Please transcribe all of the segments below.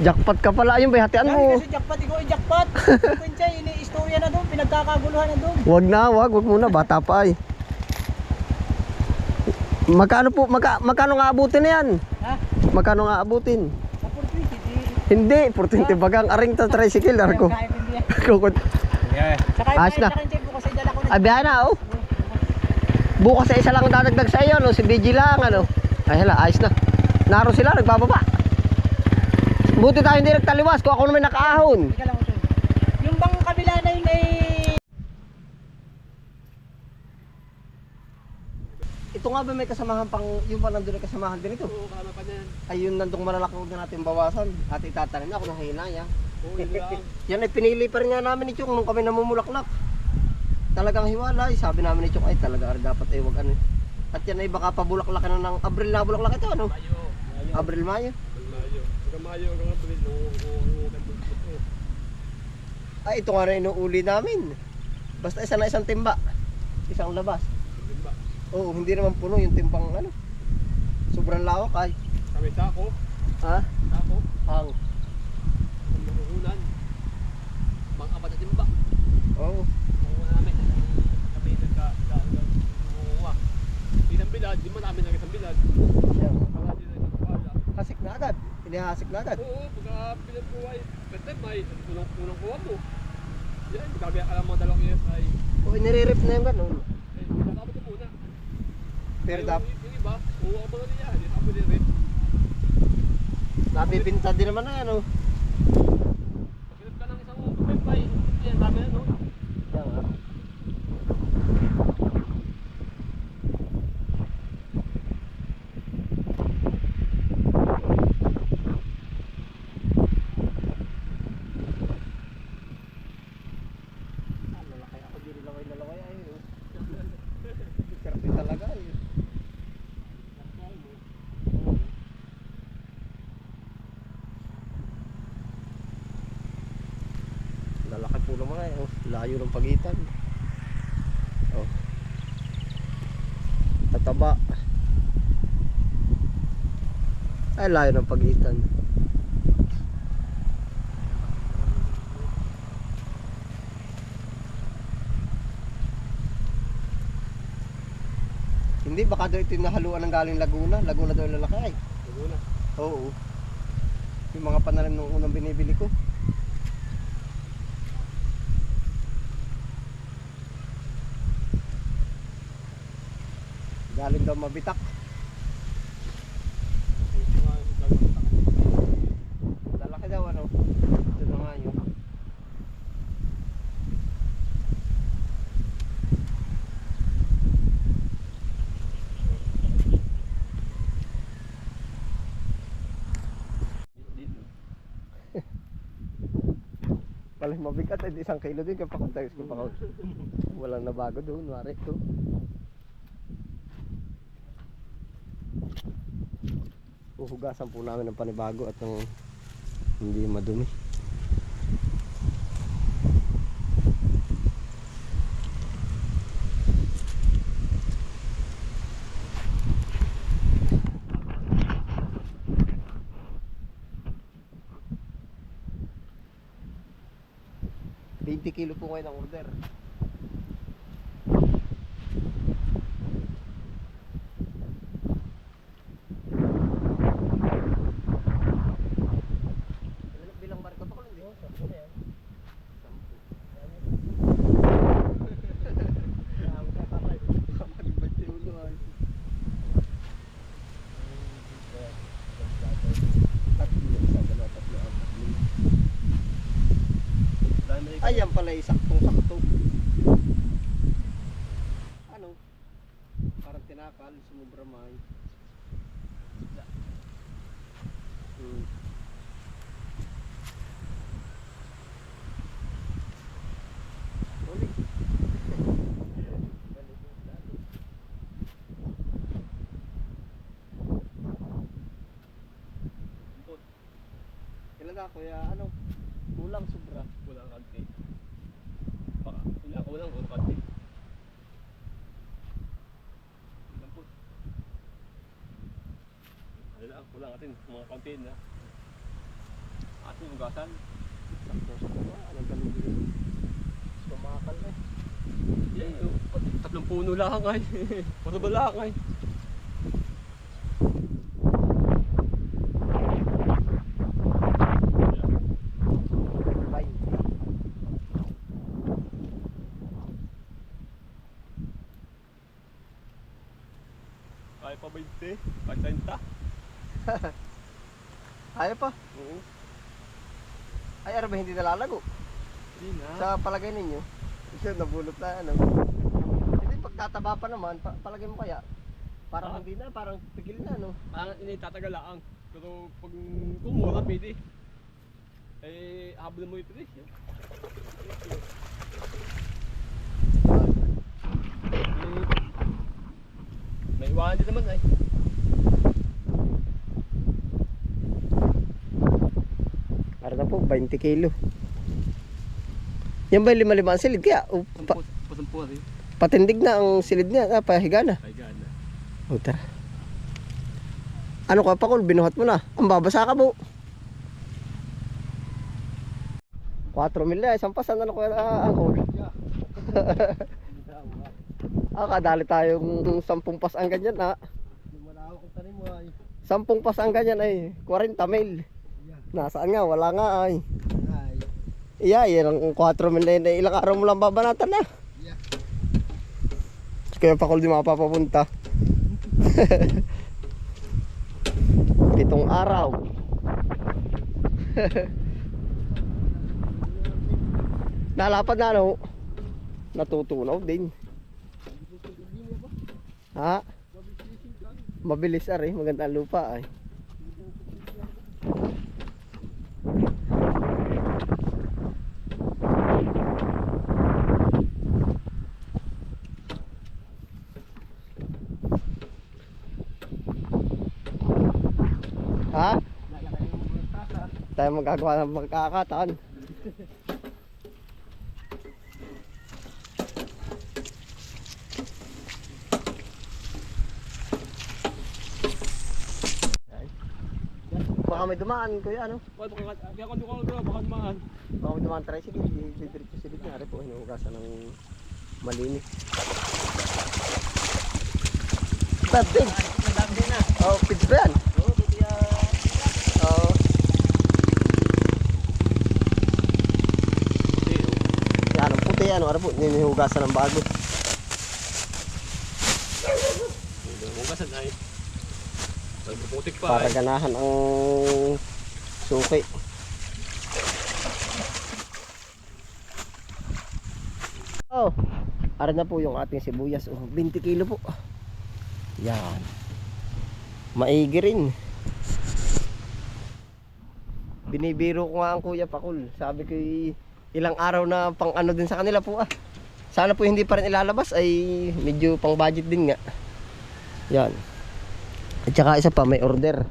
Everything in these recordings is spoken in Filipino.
Jackpot ka pala. Ayun ba, hatian mo. Kasi jackpot, ikaw ay jackpot. Kunsya, ini-istorya na doon, pinagkakaguluhan na doon. Wag muna, bata pa ay. Magkano nga abutin na yan? Ha? Magkano nga abutin? Sa 420, Hindi, 420 bagang aring ta tricycle narko. Kukot. Ayos na. Ay, biyahe na, oh. Bukas sa isa lang dadagdag sa iyo, no? Si BG lang, ano? Ay, hala, ayos na. Naro sila, nagbababa. Buti tayo hindi nagtaliwas, kung ako naman nakaahon. Yung bang kabila na yun ay... Ito nga ba may kasamahan pang, yung ba nandun ay kasamahan din ito? Oo, kama pa na yan. Ay, yung nandung malalaki, huwag na natin bawasan. At itatanim na ako ng hinaya. Oo, yun lang. Yan ay pinili pa rin nga namin ni Chong nung kami namumulaklak. Talagang hiwalay. Sabi namin ni Chong ay talaga dapat ay wag ano. At yan ay baka pabulaklakan na ng Abril na bulaklak ito ano? Mayo. Abril, Mayo. Mayo. Hanggang Mayo, hanggang Abril. Ay ito nga rin inuuli namin. Basta isa na isang timba. Isang labas. Timba. Oo, hindi naman puno yung timbang ano. Sobrang lawak ay. Kami tako. Ha? Tako. Hang. Ang mahuhunan. Mga apat na timba. Oo. Mahuhunan namin. Kami nagkakuha. Isang bilad, di man namin ang isang bilad. Yan. Wala din ang isang pala. Hasik na agad. Inihasik na agad. Oo, pagka pinagkuha ay pwede may unang kuha mo. Yan, gabi ka lang mga dalawang years ay Oo, nire-rip na yung ganun. nakapit ko muna. Pero dapat Yung iba, uwa mga niya, hindi ako din rin. nabibinta din naman na ano. Pagkilip ka ng isang pagpipay, yan, dami na no? Yan nga. Lalaki ako, di lalaki ay. Karte talaga ay. Lalaki po naman ay. Oh, layo ng pagitan. Oh. Tataba. Ay, layo ng pagitan. Hindi, baka daw ito yung nahaluan ng galing Laguna. Laguna daw yung lalaki ay. Laguna. Oo. Yung mga pananim nung unang binibili ko. Galing daw Mabitak. Lalaki daw ano. Ito na nga yun. Paling mabigat ay 1 kilo din kapag tayos ko pa. Walang nabago doon, wari ito. Uhugasan po namin ng panibago at ng hindi madumi. Kilo po ngayon ang order. Bilang barko pa ko lang din. Ayan pala saktong-sakto. Ano? Parang tinakal, sumubra may. Ulit. Kailan na kuya, ano? Kulang sobra. Kulang konti. Baka, kulang konti. Ano lang, kulang natin mga konti na. Yung ugasan. Anong ganun din? Sumakal eh. Yan, tatlong puno lang ay. Puro ba lang ay. Bye. Kaya pa 20. Kaya 30. Kaya pa. Oo. Ay, ano ba hindi nalalago? Hindi na. Sa palagay ninyo? Isa nabulot na ano. Hindi pagtataba pa naman, palagay mo kaya? Parang hindi na, parang pigil na no. Parang tatagal lang. Pero pag kumura, pwede. Eh, habol mo ito eh. May iwanan din naman ay. Para na po, 20 kilo. Yan ba yung lima-lima ang silid? Kaya Pasampu rin. patindig na ang silid niya, pahiga na. Ay, gana. O tara. Ano ka pa kung binuhat mo na? Ang babasa ka po. 4 mil na, isang pasan ano ko angkol. Kadali tayong 10 pas ang ganyan ha. Malawak ang tanim mo ay. 10 pas ang ganyan ay 40 mil. Nasaan nga? Wala nga ay. Iya, yan ang 4 mil na yun. Ilang araw mo lang babanatan na. Yeah. Kaya pa kung di mapapapunta. 7 araw. Nalapad na ano? Natutunaw din. Ha? Mabilis ari, maganda ang lupa ay. Ha? Tayo magagawa ng magkakataon. Baka may dumaan kuya ano? Kaya kung ko baka naman. Baka may dumaan tricycle, didiretso silid niya. Ari po, hinuhugasan ng malinis. Tatig! Madami din na. Oh, pits ba yan? Oo, pwede Oo. Yan, ang puti yan. Ano po, hinihugasan ng bago. Hugasan ay. Putik pa Para ay. ganahan ang suki. Oh, ara na po yung ating sibuyas. Oh, 20 kilo po. Yan. Maigi rin. Binibiro ko nga ang kuya Pakul. Sabi ko ilang araw na pang ano din sa kanila po ah. Sana po hindi pa rin ilalabas ay medyo pang budget din nga. Yan. At saka isa pa may order.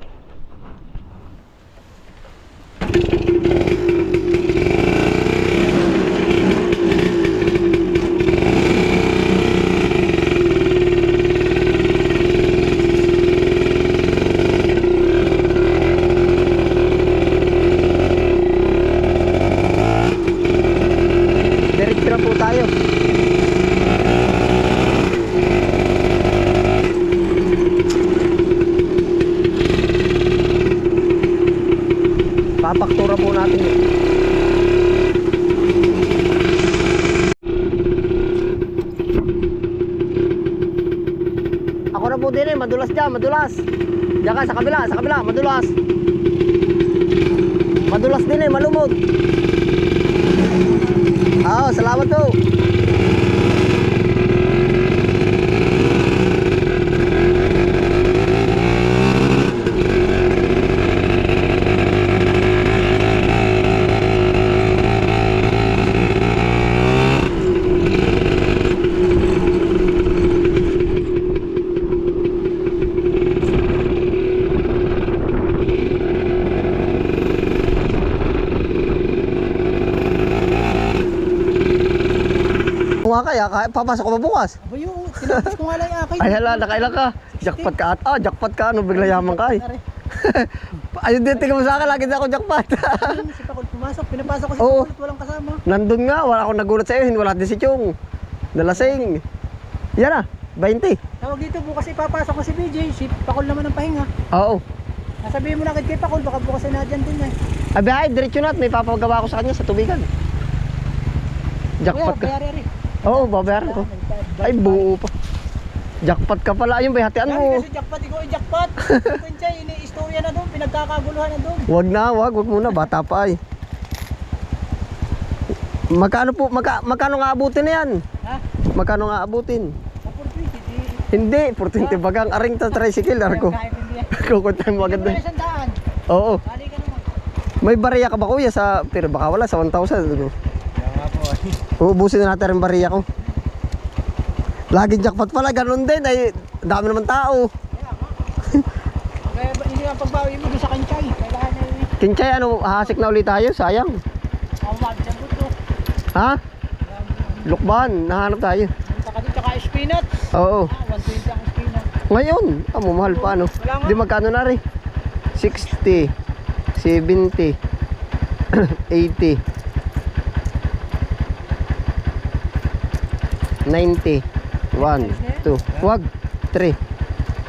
Diretso na po tayo. Papaktura po natin yun. Ako na po din eh, madulas dyan, madulas. Diyan ka, sa kabila, madulas. Madulas din eh, malumot. Salamat po. Kaya papasok ko ba bukas? Aba yung, tinapos ko nga lang yung akin. Ay hala, nakailan ka? Jackpot ka at jackpot ka, ano bigla yaman ka eh. Ayun din, tingnan mo sa akin, lagi na ako jackpot. Si Pakul pumasok, pinapasok ko si Oo. Pakul at walang kasama. Nandun nga, wala akong nagulat sa iyo, wala din si Chong. Nalasing. Yan na, 20. Tawag dito, bukas ipapasok ko si BJ, si Pakul naman ang pahinga. Oo. Nasabihin mo na kay Pakul, baka bukas ay nadyan din eh. Abi ay, diretso na at may papagawa ko sa kanya sa tubigan. Jackpot ka. Bayari. Oo, babayaran ko. Ay, buo pa. Jackpot ka pala. Ayun ba, hatian Sabi mo. kasi jackpot, ikaw ay jackpot. Kunsay, ini-istorya na doon, pinagkakaguluhan na doon. Wag muna, bata pa ay. Magkano po, magkano nga abutin na yan? Ha? Magkano nga abutin? Sa 420, di. Hindi, 420 bagang aring ta tricycle, arko. Kukuntahin mo agad Hindi doon. mo na sandaan. Oo. Bali ka naman. May bariya ka ba kuya sa, pero baka wala, sa 1,000. Ano? Kaya nga po ay. Uubusin na natin ang bariya ko. Laging jackpot pala, ganun din. Ay, dami naman tao. Kaya hindi nga pagbawi mo doon sa kanchay. Kailangan ay Kinchay, ano, hasik na ulit tayo, sayang. mawag sa buto. Ha? Lukban, nahanap tayo. Punta ka doon, tsaka spinat. Oo. 120 ang spinat. Ngayon, mahal pa ano. Wala nga. Di magkano na rin? 60, 70, 80, 90, 1, 2, wag, 3.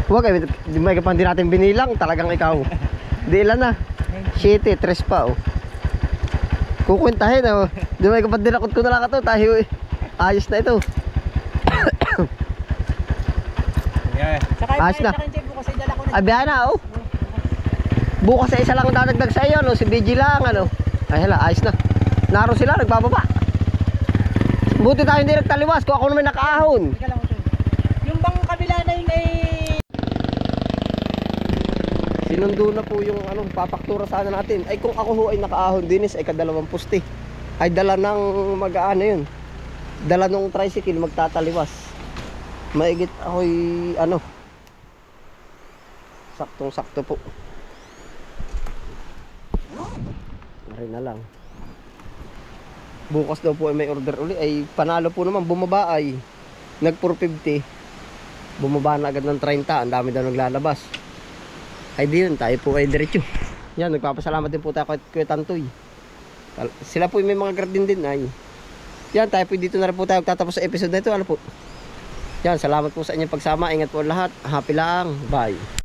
Wag, ay, di may kapag di natin binilang, talagang ikaw. Di ilan na? 7, 3 pa oh. Kukwentahin oh. Di may kapag dinakot ko na lang ito, tayo eh. Ayos na ito. Yeah. Saka Ayos na. sa kanchay bukas ay dala ko na. Ay, biyahe na oh. Bukas sa isa lang ang dadagdag sa iyo, no? Si BG lang, ano? Ay, hala, ayos na. Naroon sila, nagbababa. Buti tayo hindi nagtaliwas kung ako naman nakaahon. Teka lang ito. Yung bang kabila na yun ay... Sinundo na po yung ano, papaktura sana natin. Ay, kung ako ho ay nakaahon dinis, ay kadalawang pusti. Ay, dala ng mag-aano yun. Dala nung tricycle, magtataliwas. Maigit ako'y, ano, saktong-sakto po. Rin na lang. Bukas daw po ay may order uli. Ay panalo po naman, bumaba ay nag 450. Bumaba na agad ng 30. Ang dami daw naglalabas. Ay di yun, tayo po ay diretso. Yan, nagpapasalamat din po tayo kay Tantoy. Sila po may mga garden din ay. Yan, tayo po dito na rin po tayo tatapos sa episode na ito. Ano po? Yan, salamat po sa inyong pagsama. Ingat po lahat. Happy lang. Bye.